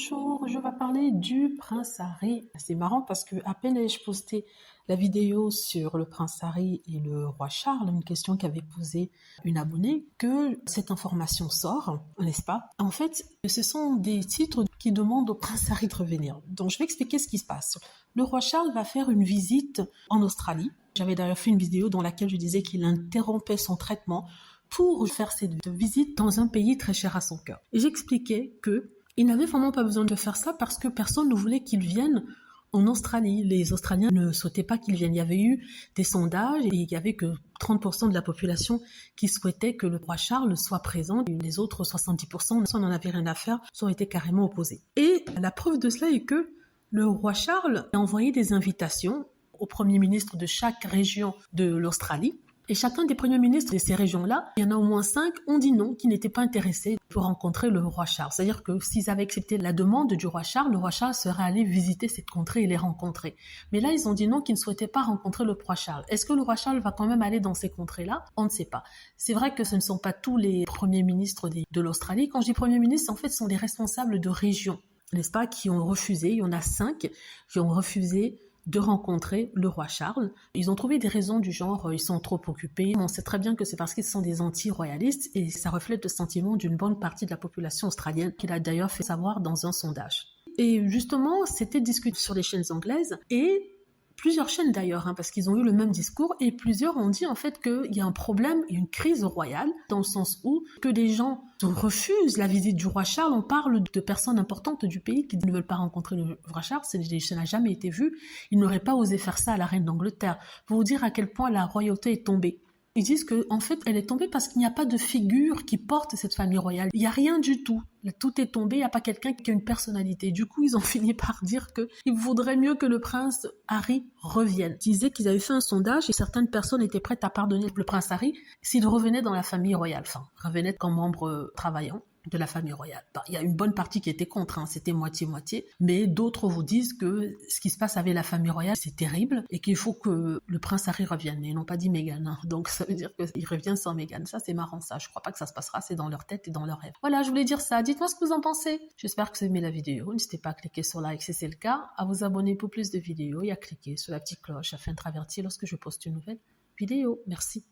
Bonjour, je vais parler du prince Harry. C'est marrant parce que à peine ai-je posté la vidéo sur le prince Harry et le roi Charles, une question qu'avait posée une abonnée, que cette information sort, n'est-ce pas? En fait, ce sont des titres qui demandent au prince Harry de revenir. Donc je vais expliquer ce qui se passe. Le roi Charles va faire une visite en Australie. J'avais d'ailleurs fait une vidéo dans laquelle je disais qu'il interrompait son traitement pour faire cette visite dans un pays très cher à son cœur. Et j'expliquais que il n'avait vraiment pas besoin de faire ça parce que personne ne voulait qu'il vienne en Australie. Les Australiens ne souhaitaient pas qu'il vienne. Il y avait eu des sondages et il y avait que 30% de la population qui souhaitait que le roi Charles soit présent. Les autres 70%, soit n'en avaient rien à faire, soit étaient carrément opposés. Et la preuve de cela est que le roi Charles a envoyé des invitations au premier ministre de chaque région de l'Australie. Et chacun des premiers ministres de ces régions-là, il y en a au moins 5, ont dit non, qui n'étaient pas intéressés pour rencontrer le roi Charles. C'est-à-dire que s'ils avaient accepté la demande du roi Charles, le roi Charles serait allé visiter cette contrée et les rencontrer. Mais là, ils ont dit non, qu'ils ne souhaitaient pas rencontrer le roi Charles. Est-ce que le roi Charles va quand même aller dans ces contrées-là? On ne sait pas. C'est vrai que ce ne sont pas tous les premiers ministres de l'Australie. Quand je dis premiers ministres, en fait, ce sont des responsables de régions, n'est-ce pas, qui ont refusé. Il y en a 5 qui ont refusé de rencontrer le roi Charles. Ils ont trouvé des raisons du genre ils sont trop occupés. On sait très bien que c'est parce qu'ils sont des anti-royalistes et ça reflète le sentiment d'une bonne partie de la population australienne qu'il a d'ailleurs fait savoir dans un sondage. Et justement, c'était discuté sur les chaînes anglaises et plusieurs chaînes d'ailleurs, parce qu'ils ont eu le même discours et plusieurs ont dit en fait qu'il y a un problème, une crise royale, dans le sens où que des gens refusent la visite du roi Charles. On parle de personnes importantes du pays qui ne veulent pas rencontrer le roi Charles, ça n'a jamais été vu. Ils n'auraient pas osé faire ça à la reine d'Angleterre. Pour vous dire à quel point la royauté est tombée. Ils disent que en fait, elle est tombée parce qu'il n'y a pas de figure qui porte cette famille royale. Il n'y a rien du tout. Tout est tombé, il n'y a pas quelqu'un qui a une personnalité. Du coup, ils ont fini par dire qu'il vaudrait mieux que le prince Harry revienne. Ils disaient qu'ils avaient fait un sondage et certaines personnes étaient prêtes à pardonner le prince Harry s'il revenait dans la famille royale. Enfin, revenait comme membre travaillant de la famille royale. Il y a une bonne partie qui était contre, c'était moitié-moitié, mais d'autres vous disent que ce qui se passe avec la famille royale, c'est terrible et qu'il faut que le prince Harry revienne. Mais ils n'ont pas dit Meghan, donc ça veut dire qu'il revient sans Meghan. Ça, c'est marrant, ça. Je crois pas que ça se passera, c'est dans leur tête et dans leurs rêves. Voilà, je voulais dire ça. Dites-moi ce que vous en pensez. J'espère que vous aimez la vidéo. N'hésitez pas à cliquer sur like si c'est le cas, à vous abonner pour plus de vidéos et à cliquer sur la petite cloche afin d'être averti lorsque je poste une nouvelle vidéo. Merci.